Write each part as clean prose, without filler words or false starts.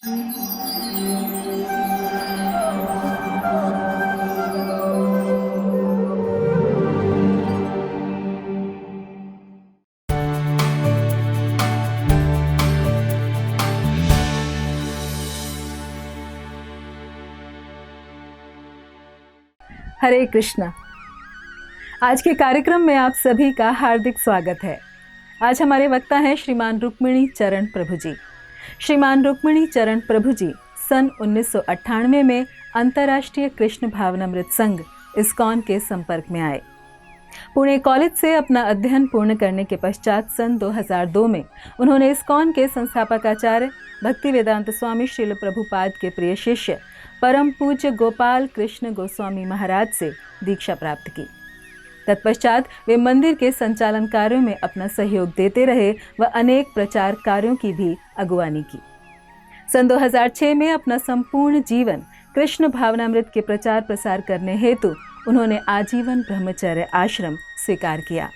हरे कृष्णा। आज के कार्यक्रम में आप सभी का हार्दिक स्वागत है। आज हमारे वक्ता हैं श्रीमान रुक्मिणी चरण प्रभु जी। श्रीमान रुक्मिणी चरण प्रभु जी सन 1998 में अंतर्राष्ट्रीय कृष्ण भावनामृत संघ इस्कॉन के संपर्क में आए। पुणे कॉलेज से अपना अध्ययन पूर्ण करने के पश्चात सन 2002 में उन्होंने इस्कॉन के संस्थापकाचार्य भक्ति वेदांत स्वामी श्रील प्रभुपाद के प्रिय शिष्य परम पूज्य गोपाल कृष्ण गोस्वामी महाराज से दीक्षा प्राप्त की। तत्पश्चात वे मंदिर के संचालन कार्यों में अपना सहयोग देते रहे व अनेक प्रचार कार्यों की भी अगुवानी की। सन 2006 में अपना संपूर्ण जीवन कृष्ण भावनामृत के प्रचार प्रसार करने हेतु उन्होंने आजीवन ब्रह्मचर्य आश्रम स्वीकार किया।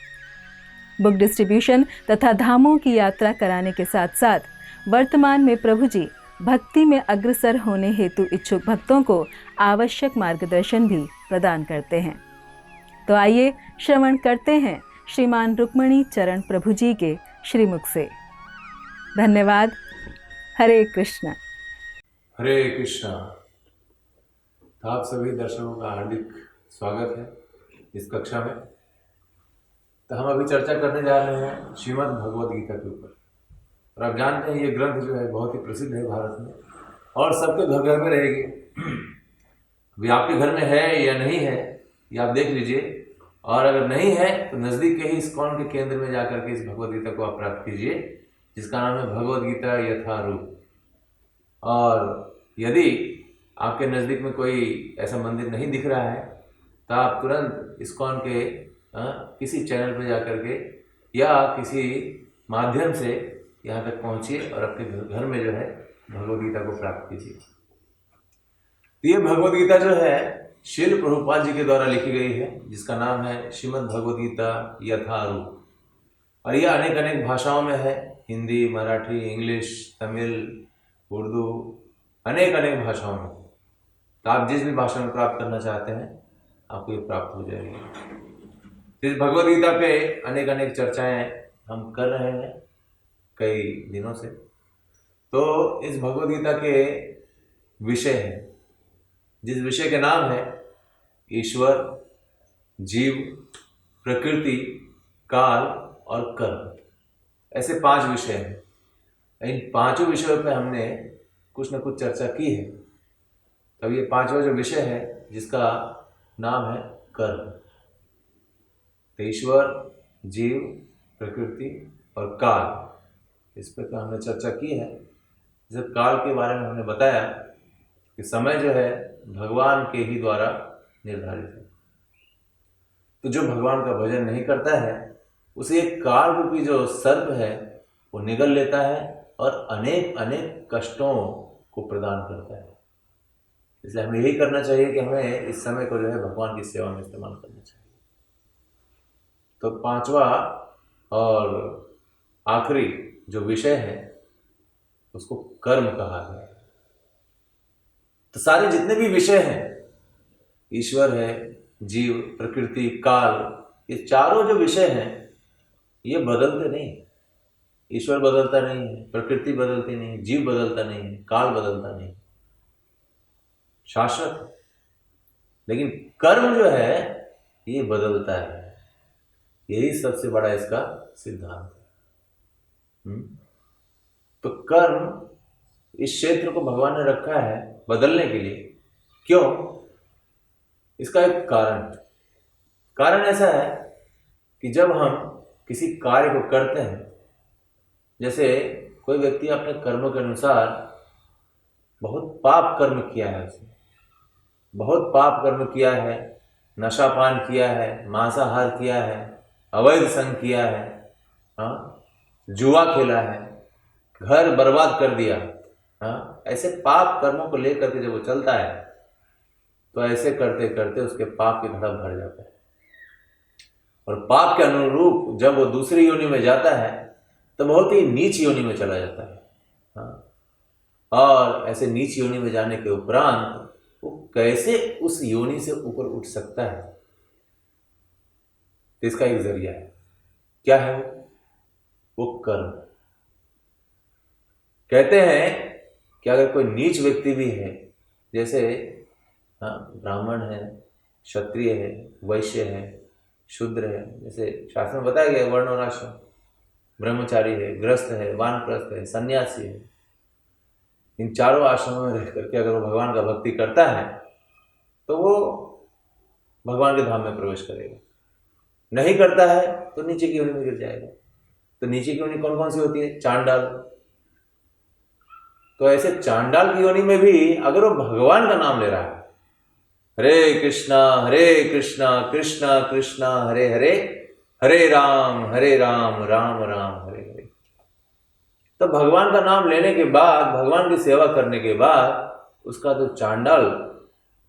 बुक डिस्ट्रीब्यूशन तथा धामों की यात्रा कराने के साथ साथ वर्तमान में प्रभु जी भक्ति में अग्रसर होने हेतु इच्छुक भक्तों को आवश्यक मार्गदर्शन भी प्रदान करते हैं। तो आइए श्रवण करते हैं श्रीमान रुक्मिणी चरण प्रभु जी के श्रीमुख से। धन्यवाद। हरे कृष्णा। हरे कृष्णा। तो आप सभी दर्शकों का हार्दिक स्वागत है इस कक्षा में। तो हम अभी चर्चा करने जा रहे हैं श्रीमद् भगवद गीता के ऊपर। और आप जानते हैं ये ग्रंथ जो है बहुत ही प्रसिद्ध है भारत में और सबके घर घर में रहेगी। अभी आपके घर में है या नहीं है ये आप देख लीजिए, और अगर नहीं है तो नज़दीक के ही इस्कॉन के केंद्र में जाकर के इस भगवद गीता को आप प्राप्त कीजिए, जिसका नाम है भगवद गीता यथारूप। और यदि आपके नज़दीक में कोई ऐसा मंदिर नहीं दिख रहा है तो आप तुरंत इस्कॉन के किसी चैनल पर जाकर के या किसी माध्यम से यहाँ तक पहुँचिए और अपने घर में जो है भगवद गीता को प्राप्त कीजिए। तो ये भगवद गीता जो है श्रील प्रभुपाद जी के द्वारा लिखी गई है, जिसका नाम है श्रीमद् भगवद गीता यथारूप। और यह अनेक अनेक भाषाओं में है, हिंदी, मराठी, इंग्लिश, तमिल, उर्दू, अनेक अनेक भाषाओं में। तो आप जिस भी भाषा में प्राप्त करना चाहते हैं आपको ये प्राप्त हो जाएगी। इस भगवद गीता पे अनेक अनेक चर्चाएं हम कर रहे हैं कई दिनों से। तो इस भगवद गीता के विषय हैं, जिस विषय के नाम है ईश्वर, जीव, प्रकृति, काल और कर्म। ऐसे 5 विषय हैं। इन 5 विषयों पे हमने कुछ न कुछ चर्चा की है। तब ये 5वां जो विषय है जिसका नाम है कर्म। तो ईश्वर, जीव, प्रकृति और काल, इस पर तो हमने चर्चा की है। जैसे काल के बारे में हमने बताया कि समय जो है भगवान के ही द्वारा निर्धारित है। तो जो भगवान का भजन नहीं करता है उसे एक काल रूपी जो सर्प है वो निगल लेता है और अनेक अनेक कष्टों को प्रदान करता है। इसलिए हमें यही करना चाहिए कि हमें इस समय को जो है भगवान की सेवा में इस्तेमाल करना चाहिए। तो 5वां और आखिरी जो विषय है उसको कर्म कहा गया है। तो सारे जितने भी विषय हैं, ईश्वर है, जीव, प्रकृति, काल, ये चारों जो विषय हैं ये बदलते नहीं। ईश्वर बदलता नहीं है, प्रकृति बदलती नहीं, जीव बदलता नहीं है, काल बदलता नहीं, शाश्वत है। लेकिन कर्म जो है ये बदलता है। यही सबसे बड़ा इसका सिद्धांत है। तो कर्म इस क्षेत्र को भगवान ने रखा है बदलने के लिए। क्यों? इसका एक कारण ऐसा है कि जब हम किसी कार्य को करते हैं, जैसे कोई व्यक्ति अपने कर्म के अनुसार बहुत पाप कर्म किया है, उसने बहुत पाप कर्म किया है, नशापान किया है, मांसाहार किया है, अवैध संग किया है, जुआ खेला है, घर बर्बाद कर दिया, ऐसे पाप कर्मों को लेकर के जब वो चलता है तो ऐसे करते करते उसके पाप के घड़ा भर जाता है। और पाप के अनुरूप जब वो दूसरी योनि में जाता है तो बहुत ही नीच योनि में चला जाता है। और ऐसे नीच योनि में जाने के उपरांत वो कैसे उस योनि से ऊपर उठ सकता है, तो इसका एक जरिया है। क्या है वो कर्म। कहते हैं कि अगर कोई नीच व्यक्ति भी है, जैसे ब्राह्मण है, क्षत्रिय है, वैश्य है, शूद्र है, जैसे शास्त्र में बताया गया वर्ण और आश्रम, ब्रह्मचारी है, गृहस्थ है, वानप्रस्थ है, सन्यासी है, इन चारों आश्रमों में रह करके अगर वो भगवान का भक्ति करता है तो वो भगवान के धाम में प्रवेश करेगा। नहीं करता है तो नीचे की योनि में गिर जाएगा। तो नीचे की योनि कौन कौन सी होती है? चांडाल। तो ऐसे चांडाल की योनि में भी अगर वो भगवान का नाम ले रहा है, हरे कृष्णा कृष्णा कृष्णा हरे हरे, हरे राम राम राम हरे हरे, तो भगवान का नाम लेने के बाद, भगवान की सेवा करने के बाद उसका जो चांडाल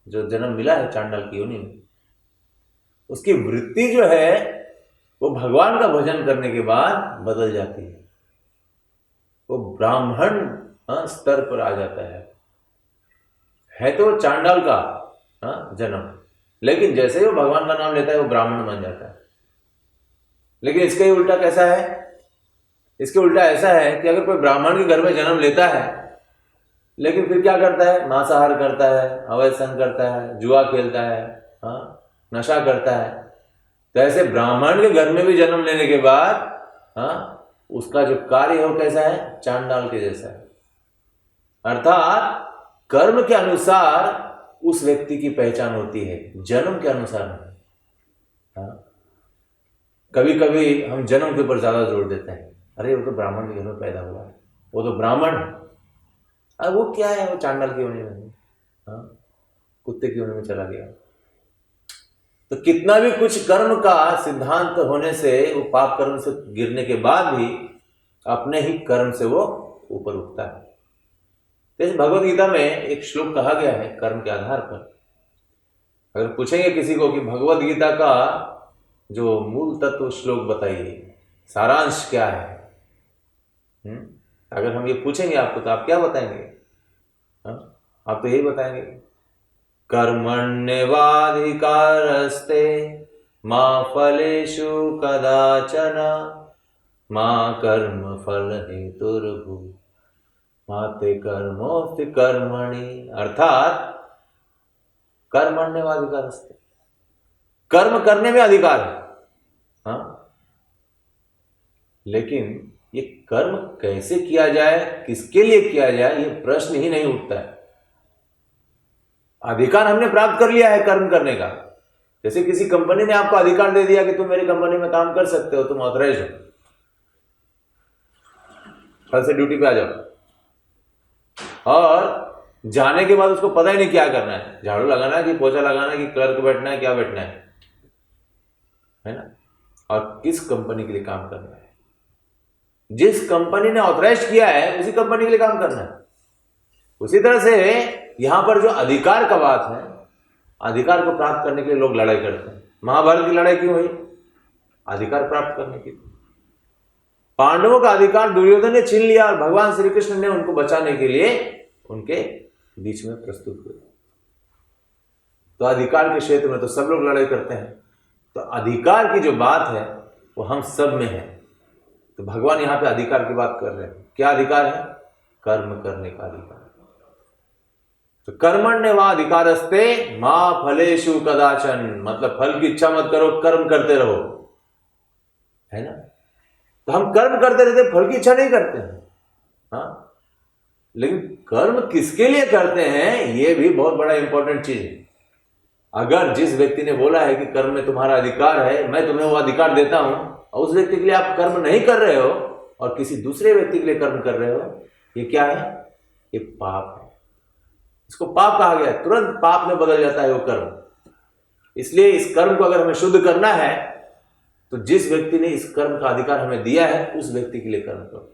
जो जन्म मिला है चांडाल की योनि में, उसकी वृत्ति जो है वो भगवान का भजन करने के बाद बदल जाती है। वो ब्राह्मण स्तर पर आ जाता है तो चांडाल का जन्म, लेकिन जैसे ही वो भगवान का नाम लेता है वो ब्राह्मण बन जाता है। लेकिन इसका ही उल्टा कैसा है? इसके उल्टा ऐसा है कि अगर कोई ब्राह्मण के घर में जन्म लेता है लेकिन फिर क्या करता है? मांसाहार करता है, अवैध संग करता है, जुआ खेलता है, नशा करता है, तो ऐसे ब्राह्मण के घर में भी जन्म लेने के बाद उसका जो कार्य है वो कैसा है? चांडाल के जैसा है। अर्थात कर्म के अनुसार उस व्यक्ति की पहचान होती है, जन्म के अनुसार नहीं। कभी कभी हम जन्म के ऊपर ज्यादा जोर देते हैं, अरे वो तो ब्राह्मण के घर में पैदा हुआ है, वो तो ब्राह्मण है, अब वो क्या है? वो चांडाल की योनि में, कुत्ते की योनि में चला गया। तो कितना भी कुछ कर्म का सिद्धांत होने से, वो पाप कर्म से गिरने के बाद भी अपने ही कर्म से वो ऊपर उठता है। जैसे भगवत गीता में एक श्लोक कहा गया है कर्म के आधार पर। अगर पूछेंगे किसी को कि भगवत गीता का जो मूल तत्व श्लोक बताइए, सारांश क्या है, अगर हम ये पूछेंगे आपको तो आप क्या बताएंगे? आप तो यही बताएंगे, कर्मण्येवाधिकारस्ते मा फलेषु कदाचन मा कर्म फल हेतुर्भू माते कर्मोस्ति कर्मणि। अर्थात कर्मण्येवाधिकारस्ते, कर्म करने में अधिकार है, लेकिन ये कर्म कैसे किया जाए, किसके लिए किया जाए, ये प्रश्न ही नहीं उठता है। अधिकार हमने प्राप्त कर लिया है कर्म करने का। जैसे किसी कंपनी ने आपको अधिकार दे दिया कि तुम मेरी कंपनी में काम कर सकते हो, तुम ऑथराइज हो, कल से ड्यूटी पे आ जाओ। और जाने के बाद उसको पता ही नहीं क्या करना है, झाड़ू लगाना है कि पोछा लगाना है कि क्लर्क बैठना है, क्या बैठना है ना, और किस कंपनी के लिए काम करना है। जिस कंपनी ने ऑथराइज किया है उसी कंपनी के लिए काम करना है। उसी तरह से यहां पर जो अधिकार का बात है, अधिकार को प्राप्त करने के लिए लोग लड़ाई करते हैं। महाभारत की लड़ाई क्यों हुई? अधिकार प्राप्त करने के लिए। पांडवों का अधिकार दुर्योधन ने छीन लिया और भगवान श्री कृष्ण ने उनको बचाने के लिए उनके बीच में प्रस्तुत हुए। तो अधिकार के क्षेत्र में तो सब लोग लड़ाई करते हैं। तो अधिकार की जो बात है वो हम सब में है। तो भगवान यहां पे अधिकार की बात कर रहे हैं। क्या अधिकार है? कर्म करने का अधिकार। तो कर्मण्येवाधिकारस्ते मा फलेषु कदाचन, मतलब फल की इच्छा मत करो, कर्म करते रहो, है ना। तो हम कर्म करते रहते, फल की इच्छा नहीं करते हैं, लेकिन कर्म किसके लिए करते हैं ये भी बहुत बड़ा इंपॉर्टेंट चीज है। अगर जिस व्यक्ति ने बोला है कि कर्म में तुम्हारा अधिकार है, मैं तुम्हें वो अधिकार देता हूं, और उस व्यक्ति के लिए आप कर्म नहीं कर रहे हो और किसी दूसरे व्यक्ति के लिए कर्म कर रहे हो, ये क्या है? ये पाप है। इसको पाप कहा गया है। तुरंत पाप में बदल जाता है वो कर्म। इसलिए इस कर्म को अगर हमें शुद्ध करना है तो जिस व्यक्ति ने इस कर्म का अधिकार हमें दिया है उस व्यक्ति के लिए कर्म करो।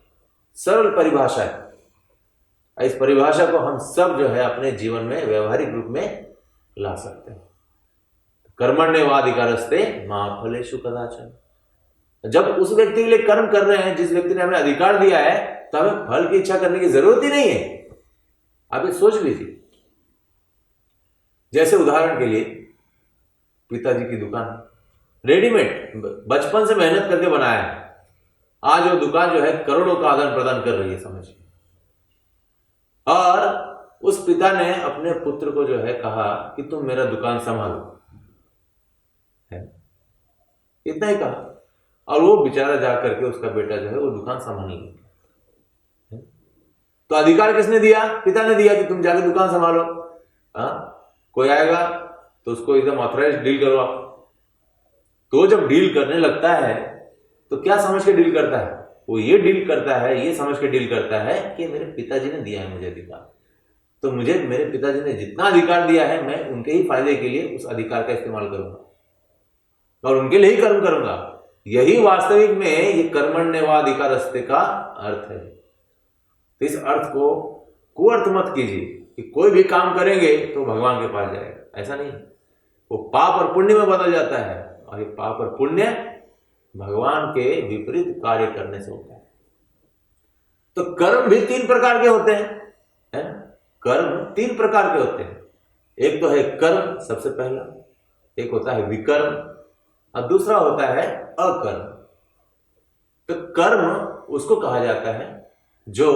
सरल परिभाषा है। इस परिभाषा को हम सब जो है अपने जीवन में व्यवहारिक रूप में ला सकते हैं। कर्मण्येवाधिकारस्ते मा फलेषु कदाचन। जब उस व्यक्ति के लिए कर्म कर रहे हैं जिस व्यक्ति ने हमें अधिकार दिया है, तो हमें फल की इच्छा करने की जरूरत ही नहीं है। आप ये सोच लीजिए, जैसे उदाहरण के लिए पिताजी की दुकान रेडीमेड, बचपन से मेहनत करके बनाया है, आज वो दुकान जो है करोड़ों का आदान प्रदान कर रही है, समझिए। और उस पिता ने अपने पुत्र को जो है कहा कि तुम मेरा दुकान संभालो, है इतना ही कहा, और वो बेचारा जा करके उसका बेटा जो है वो दुकान संभाल लिया। तो अधिकार किसने दिया? पिता ने दिया कि तुम जाके दुकान संभालो। कोई आएगा तो उसको एकदम ऑथराइज डील करो आप। तो जब डील करने लगता है तो क्या समझ के डील करता है? वो ये डील करता है, ये समझ के डील करता है कि मेरे पिताजी ने दिया है मुझे अधिकार, तो मुझे मेरे पिताजी ने जितना अधिकार दिया है मैं उनके ही फायदे के लिए उस अधिकार का इस्तेमाल करूंगा और उनके लिए ही कर्म करूंगा। यही वास्तविक में ये कर्मण्येवाधिकारस्ते का अर्थ है। तो इस अर्थ को कुअर्थ मत कीजिए कि कोई भी काम करेंगे तो भगवान के पास जाएगा, ऐसा नहीं। वो पाप और पुण्य में बदल जाता है, और ये पाप और पुण्य भगवान के विपरीत कार्य करने से होता है। तो कर्म भी 3 प्रकार के होते हैं, है ना? कर्म 3 प्रकार के होते हैं। एक तो है कर्म, सबसे पहला, एक होता है विकर्म, और दूसरा होता है अकर्म। तो कर्म उसको कहा जाता है जो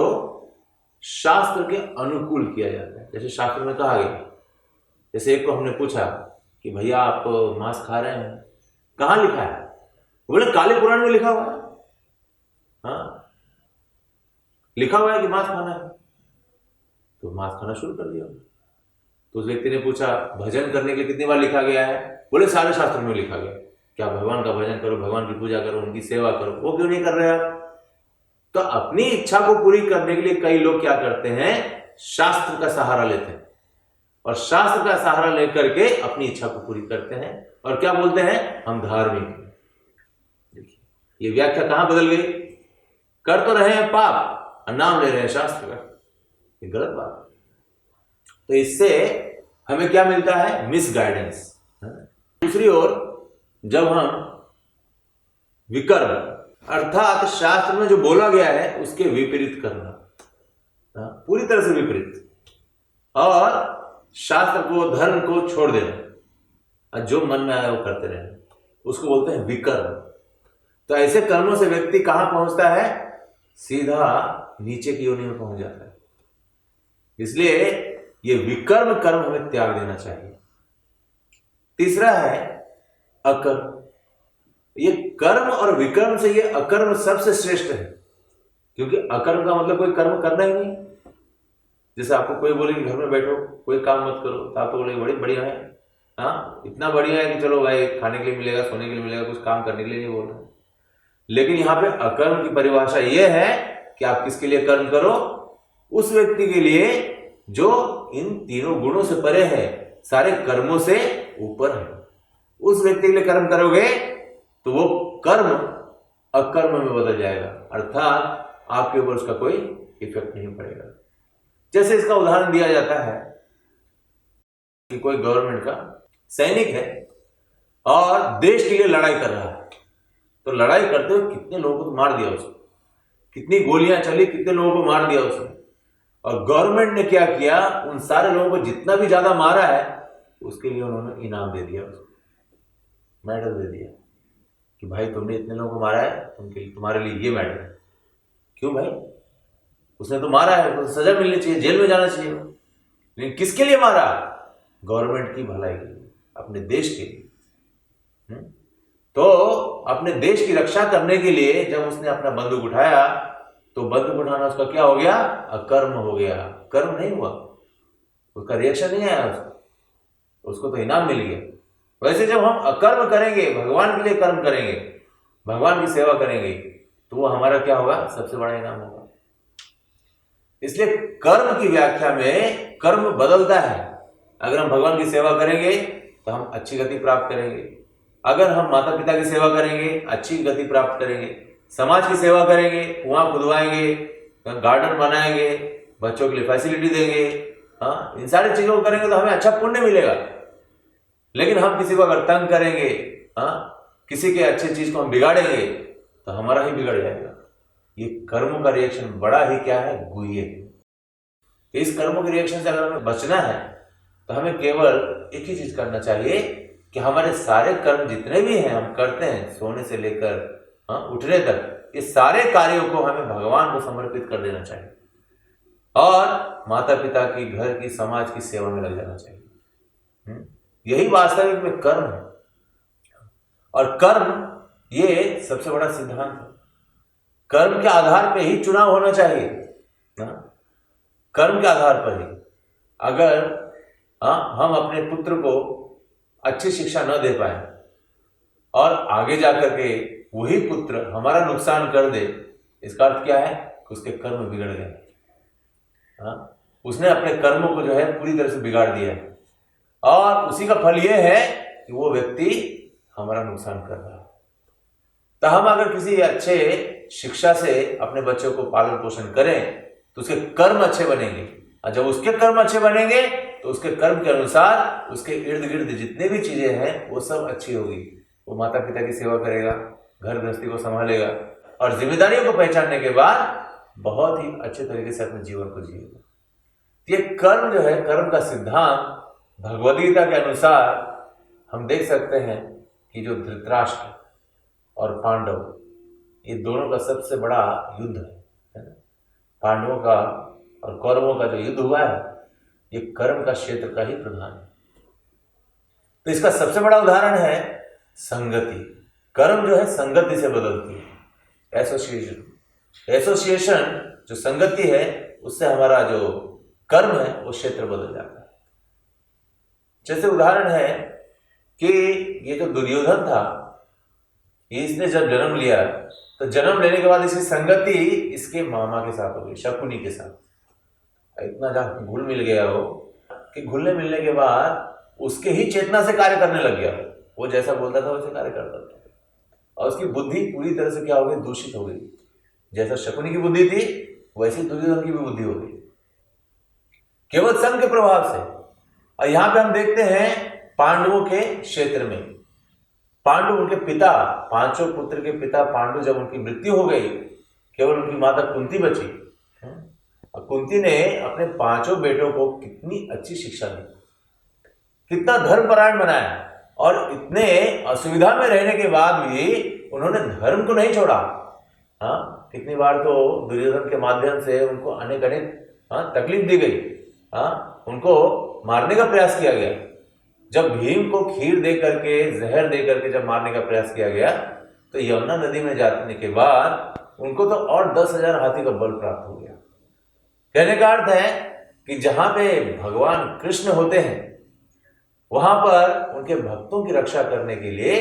शास्त्र के अनुकूल किया जाता है। जैसे शास्त्र में कहा गया, जैसे एक को हमने पूछा कि भैया आप मांस खा रहे हैं, कहां लिखा है? बोले काली पुराण में लिखा हुआ है। हाँ, लिखा हुआ है कि मांस खाना है, तो मांस खाना शुरू कर दिया। तो उस व्यक्ति ने पूछा भजन करने के लिए कितनी बार लिखा गया है? बोले सारे शास्त्रों में लिखा गया। क्या भगवान का भजन करो, भगवान की पूजा करो, उनकी सेवा करो, वो क्यों नहीं कर रहे आप? तो अपनी इच्छा को पूरी करने के लिए कई लोग क्या करते हैं? शास्त्र का सहारा लेते हैं, और शास्त्र का सहारा लेकर के अपनी इच्छा को पूरी करते हैं, और क्या बोलते हैं? हम धार्मिक हैं। देखिए, ये व्याख्या कहां बदल गई? कर तो रहे हैं पाप और नाम ले रहे हैं शास्त्र का, ये गलत बात। तो इससे हमें क्या मिलता है? मिसगाइडेंस। दूसरी ओर जब हम विकर्म अर्थात शास्त्र में जो बोला गया है उसके विपरीत करना, पूरी तरह से विपरीत, और शास्त्र को, धर्म को छोड़ देना, जो मन में आया वो करते रहना, उसको बोलते हैं विकर्म। तो ऐसे कर्मों से व्यक्ति कहां पहुंचता है? सीधा नीचे की योनि में पहुंच जाता है। इसलिए ये विकर्म कर्म हमें त्याग देना चाहिए। तीसरा है अकर्म। ये कर्म और विकर्म से ये अकर्म सबसे श्रेष्ठ है, क्योंकि अकर्म का मतलब कोई कर्म करना ही नहीं। जैसे आपको कोई बोले कि घर में बैठो, कोई काम मत करो, तो आप तो बोलेंगे बड़ी बढ़िया है, हाँ इतना बढ़िया है कि चलो भाई खाने के लिए मिलेगा, सोने के लिए मिलेगा, कुछ काम करने के लिए नहीं बोल रहे। लेकिन यहाँ पे अकर्म की परिभाषा यह है कि आप किसके लिए कर्म करो? उस व्यक्ति के लिए जो इन तीनों गुणों से परे है, सारे कर्मों से ऊपर है। उस व्यक्ति के लिए कर्म करोगे तो वो कर्म अकर्म में बदल जाएगा, अर्थात आपके ऊपर उसका कोई इफेक्ट नहीं पड़ेगा। जैसे इसका उदाहरण दिया जाता है कि कोई गवर्नमेंट का सैनिक है और देश के लिए लड़ाई कर रहा है, तो लड़ाई करते हुए कितने लोगों को मार दिया उसने, कितनी गोलियां चली, कितने लोगों को मार दिया उसने, और गवर्नमेंट ने क्या किया? उन सारे लोगों को जितना भी ज्यादा मारा है उसके लिए उन्होंने इनाम दे दिया, उसको मेडल दे दिया कि भाई तुमने इतने लोगों को मारा है, तुम्हारे लिए ये मेडल है। क्यों भाई? उसने तो मारा है, तो सजा मिलनी चाहिए, जेल में जाना चाहिए। लेकिन किसके लिए मारा? गवर्नमेंट की भलाई के लिए, अपने देश के लिए। तो अपने देश की रक्षा करने के लिए जब उसने अपना बंदूक उठाया, तो बंदूक उठाना उसका क्या हो गया? अकर्म हो गया, कर्म नहीं हुआ, उसका रिएक्शन नहीं आया, उसको तो इनाम मिल गया। वैसे जब हम अकर्म करेंगे, भगवान के लिए कर्म करेंगे, भगवान की सेवा करेंगे, तो वो हमारा क्या होगा? सबसे बड़ा इनाम होगा। इसलिए कर्म की व्याख्या में कर्म बदलता है। अगर हम भगवान की सेवा करेंगे तो हम अच्छी गति प्राप्त करेंगे, अगर हम माता पिता की सेवा करेंगे अच्छी गति प्राप्त करेंगे, समाज की सेवा करेंगे, कुआं खुदवाएंगे, गार्डन बनाएंगे, बच्चों के लिए फैसिलिटी देंगे, हाँ इन सारी चीजों को करेंगे तो हमें अच्छा पुण्य मिलेगा। लेकिन हम किसी को अगर तंग करेंगे, हाँ किसी के अच्छे चीज को हम बिगाड़ेंगे, तो हमारा ही बिगड़ जाएगा। ये कर्म का रिएक्शन बड़ा ही क्या है? गुह्य है। तो इस कर्मों के रिएक्शन से अगर हमें बचना है तो हमें केवल एक ही चीज करना चाहिए कि हमारे सारे कर्म जितने भी हैं हम करते हैं, सोने से लेकर उठने तक, ये सारे कार्यों को हमें भगवान को समर्पित कर देना चाहिए और माता पिता की, घर की, समाज की सेवा में लग जाना चाहिए। यही वास्तविक में कर्म है। और कर्म ये सबसे बड़ा सिद्धांत है। कर्म के आधार पर ही चुनाव होना चाहिए। कर्म के आधार पर ही अगर हम अपने पुत्र को अच्छी शिक्षा न दे पाए और आगे जाकर के वही पुत्र हमारा नुकसान कर दे, इसका अर्थ क्या है कि उसके कर्म बिगड़ गए। उसने अपने कर्मों को जो है पूरी तरह से बिगाड़ दिया है और उसी का फल यह है कि वो व्यक्ति हमारा नुकसान कर रहा है। तो हम अगर किसी अच्छे शिक्षा से अपने बच्चों को पालन पोषण करें तो उसके कर्म अच्छे बनेंगे, और जब उसके कर्म अच्छे बनेंगे तो उसके कर्म के अनुसार उसके इर्द गिर्द जितने भी चीजें हैं वो सब अच्छी होगी। वो माता पिता की सेवा करेगा, घर गृहस्थी को संभालेगा और जिम्मेदारियों को पहचानने के बाद बहुत ही अच्छे तरीके से अपने जीवन को जिएगा। ये कर्म जो है, कर्म का सिद्धांत भगवद गीता के अनुसार हम देख सकते हैं कि जो धृतराष्ट्र और पांडव, ये दोनों का सबसे बड़ा युद्ध है। पांडवों का और कौरवों का जो युद्ध हुआ है ये कर्म का क्षेत्र का ही प्रधान है। तो इसका सबसे बड़ा उदाहरण है संगति। कर्म जो है संगति से बदलती है, एसोसिएशन जो संगति है उससे हमारा जो कर्म है वो क्षेत्र बदल जाता है। जैसे उदाहरण है कि ये जो दुर्योधन था, इसने जब जन्म लिया तो जन्म लेने के बाद इसकी संगति इसके मामा के साथ हो गई, शकुनी के साथ। इतना ज्यादा घुल मिल गया वो कि घुलने मिलने के बाद उसके ही चेतना से कार्य करने लग गया। वो जैसा बोलता था वैसे कार्य करता था और उसकी बुद्धि पूरी तरह से क्या हो गई, दूषित हो गई। जैसा शकुनी की बुद्धि थी वैसे दुर्योधन की भी बुद्धि हो गई, केवल संघ के प्रभाव से। और यहां पे हम देखते हैं पांडवों के क्षेत्र में, पांडु उनके पिता, पांचों पुत्र के पिता पांडु, जब उनकी मृत्यु हो गई केवल उनकी माता कुंती बची। और कुंती ने अपने पांचों बेटों को कितनी अच्छी शिक्षा दी, कितना धर्मपरायण बनाया और इतने असुविधा में रहने के बाद भी उन्होंने धर्म को नहीं छोड़ा। कितनी बार तो दुर्योधन के माध्यम से उनको अनेक तकलीफ दी गई, उनको मारने का प्रयास किया गया। जब भीम को खीर दे करके, जहर दे करके जब मारने का प्रयास किया गया तो यमुना नदी में जाने के बाद उनको तो और 10,000 हाथी का बल प्राप्त हो गया। कहने का अर्थ है कि जहां पे भगवान कृष्ण होते हैं वहां पर उनके भक्तों की रक्षा करने के लिए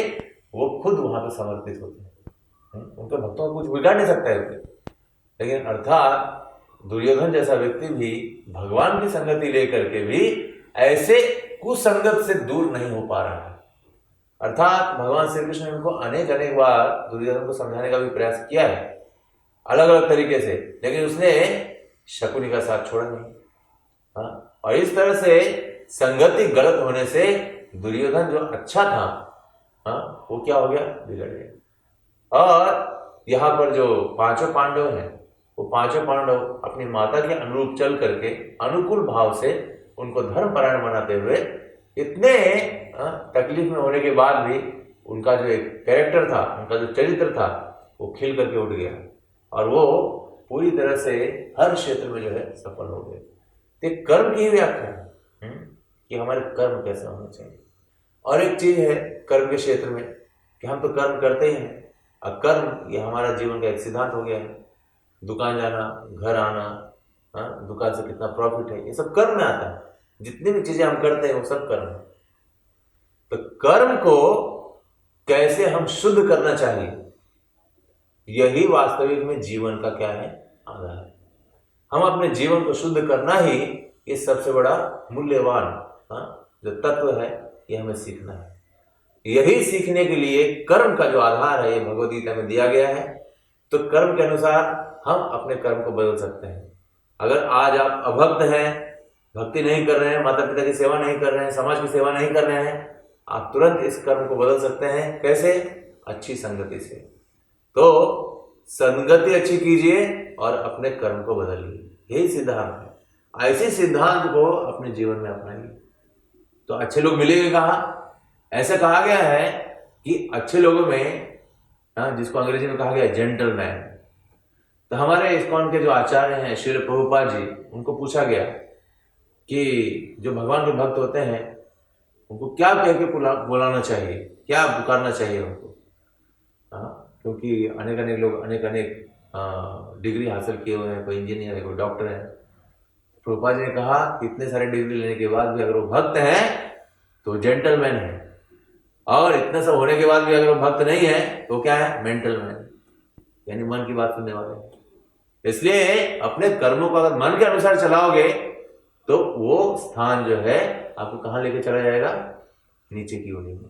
वो खुद वहां पर समर्पित होते हैं। उनके भक्तों को कुछ बिगाड़ नहीं सकता है। लेकिन अर्थात दुर्योधन जैसा व्यक्ति भी भगवान की संगति लेकर के भी ऐसे कुसंगत से दूर नहीं हो पा रहा है। अर्थात भगवान श्री कृष्ण ने उनको अनेक बार दुर्योधन को समझाने का भी प्रयास किया है अलग अलग तरीके से, लेकिन उसने शकुनी का साथ छोड़ा नहीं। और इस तरह से संगति गलत होने से दुर्योधन जो अच्छा था वो क्या हो गया, बिगड़ गया। और यहाँ पर जो पांचों पांडव हैं वो पांचों पांडव अपनी माता के अनुरूप चल करके अनुकूल भाव से उनको धर्मपरायण बनाते हुए इतने तकलीफ में होने के बाद भी उनका जो एक कैरेक्टर था, उनका जो चरित्र था वो खिल करके उठ गया और वो पूरी तरह से हर क्षेत्र में जो है सफल हो गए। तो कर्म की ही व्याख्या है कि हमारे कर्म कैसे होने चाहिए। और एक चीज है कर्म के क्षेत्र में कि हम तो कर्म करते ही हैं, और कर्म ये हमारा जीवन का एक सिद्धांत हो गया है। दुकान जाना, घर आना, दुकान से कितना प्रॉफिट है, ये सब कर्म में आता है। जितनी भी चीजें हम करते हैं वो सब कर्म है। तो कर्म को कैसे हम शुद्ध करना चाहिए, यही वास्तविक में जीवन का क्या है, आधार है। हम अपने जीवन को शुद्ध करना ही ये सबसे बड़ा मूल्यवान जो तत्व है, ये हमें सीखना है। यही सीखने के लिए कर्म का जो आधार है ये भगवद गीता में दिया गया है। तो कर्म के अनुसार हम अपने कर्म को बदल सकते हैं। अगर आज आप अभक्त हैं, भक्ति नहीं कर रहे हैं, माता पिता की सेवा नहीं कर रहे हैं, समाज की सेवा नहीं कर रहे हैं, आप तुरंत इस कर्म को बदल सकते हैं। कैसे? अच्छी संगति से। तो संगति अच्छी कीजिए और अपने कर्म को बदलिए, यही सिद्धांत है। ऐसे सिद्धांत को अपने जीवन में अपनाइए। तो अच्छे लोग मिलेंगे कहाँ? ऐसा कहा गया है कि अच्छे लोगों में, जिसको अंग्रेजी में कहा गया जेंटलमैन। तो हमारे इस्कॉन के जो आचार्य हैं श्रील प्रभुपाद जी, उनको पूछा गया कि जो भगवान के भक्त होते हैं उनको क्या कह के बुलाना चाहिए, क्या पुकारना चाहिए उनको। क्योंकि अनेक अनेक लोग अनेक अनेक डिग्री हासिल किए हुए हैं, कोई इंजीनियर है, कोई डॉक्टर है। प्रभुपाद जी ने कहा कि इतने सारे डिग्री लेने के बाद भी अगर वो भक्त हैं तो जेंटलमैन है, और इतना सब होने के बाद भी अगर वो भक्त नहीं है तो क्या है? मेंटल मैन, यानी मन की बात सुनने वाले। इसलिए अपने कर्मों को अगर मन के अनुसार चलाओगे तो वो स्थान जो है आपको कहां लेके चला जाएगा? नीचे की योनि में।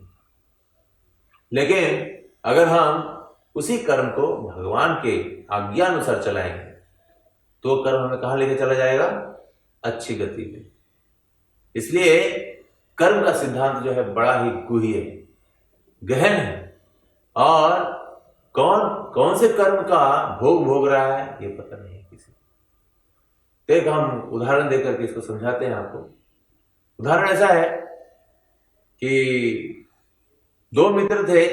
लेकिन अगर हम उसी कर्म को भगवान के आज्ञा अनुसार चलाएंगे तो कर्म हमें कहां लेके चला जाएगा? अच्छी गति में। इसलिए कर्म का सिद्धांत जो है बड़ा ही गुह्य है, गहन है, और कौन कौन से कर्म का भोग रहा है ये पता नहीं है किसी को। एक हम उदाहरण देकर के इसको समझाते हैं आपको। उदाहरण ऐसा है कि दो मित्र थे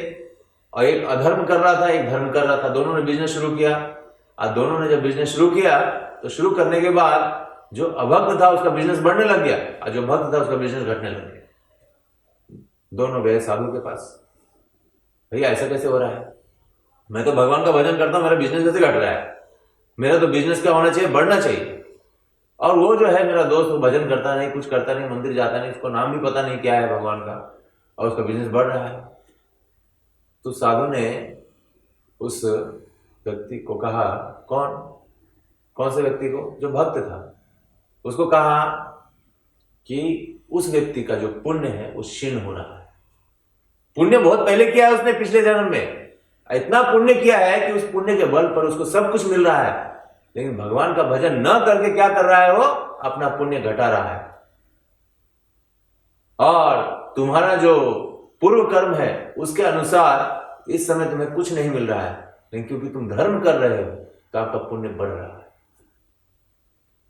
और एक अधर्म कर रहा था, एक धर्म कर रहा था। दोनों ने बिजनेस शुरू किया, और दोनों ने जब बिजनेस शुरू किया तो शुरू करने के बाद जो अभक्त था उसका बिजनेस बढ़ने लग गया, और जो भक्त था उसका बिजनेस घटने लग गया। दोनों गए साधु के पास, भैया ऐसा कैसे हो रहा है? मैं तो भगवान का भजन करता हूं, मेरा बिजनेस कैसे घट रहा है? मेरा तो बिजनेस क्या होना चाहिए? बढ़ना चाहिए। और वो जो है मेरा दोस्त, वो भजन करता नहीं, कुछ करता नहीं, मंदिर जाता नहीं, उसको नाम भी पता नहीं क्या है भगवान का, और उसका बिजनेस बढ़ रहा है। तो साधु ने उस व्यक्ति को कहा, कौन से व्यक्ति को? जो भक्त था। उसको कहा कि उस व्यक्ति का जो पुण्य है वो क्षीण हो रहा है। पुण्य बहुत पहले किया है उसने, पिछले जन्म में इतना पुण्य किया है कि उस पुण्य के बल पर उसको सब कुछ मिल रहा है, लेकिन भगवान का भजन न करके क्या कर रहा है? वो अपना पुण्य घटा रहा है। और तुम्हारा जो पूर्व कर्म है उसके अनुसार इस समय तुम्हें कुछ नहीं मिल रहा है, लेकिन क्योंकि तुम धर्म कर रहे हो तो आपका पुण्य बढ़ रहा है।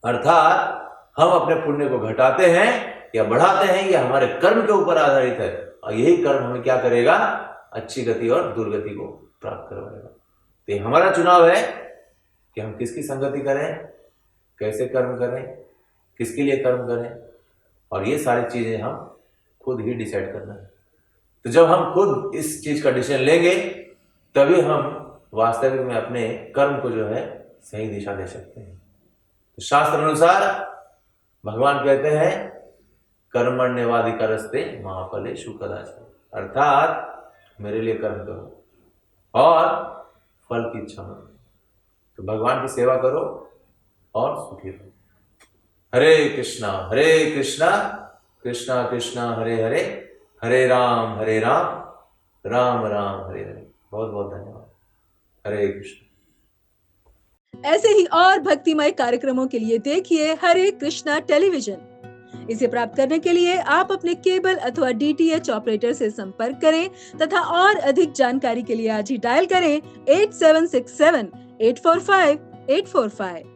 अर्थात हम अपने पुण्य को घटाते हैं या बढ़ाते हैं, यह हमारे कर्म के ऊपर आधारित है, और यही कर्म हमें क्या करेगा? अच्छी गति और दुर्गति को प्राप्त करवाएगा। तो ये हमारा चुनाव है कि हम किसकी संगति करें, कैसे कर्म करें, किसके लिए कर्म करें, और ये सारी चीजें हम खुद ही डिसाइड करना है। तो जब हम खुद इस चीज का डिसीजन लेंगे तभी हम वास्तविक में अपने कर्म को जो है सही दिशा दे सकते हैं। तो शास्त्र अनुसार भगवान कहते हैं कर्मण्यवाधिकारस्ते महाफलेषु कदाचन, अर्थात मेरे लिए कर्म करो और फल की इच्छा मत। तो भगवान की सेवा करो और सुखी रहो। हरे कृष्णा कृष्णा कृष्णा हरे हरे, हरे राम राम राम हरे हरे। बहुत बहुत धन्यवाद। हरे कृष्ण। ऐसे ही और भक्तिमय कार्यक्रमों के लिए देखिए हरे कृष्णा टेलीविजन। इसे प्राप्त करने के लिए आप अपने केबल अथवा DTH ऑपरेटर से संपर्क करें तथा और अधिक जानकारी के लिए आज ही डायल करें 8767 845 845।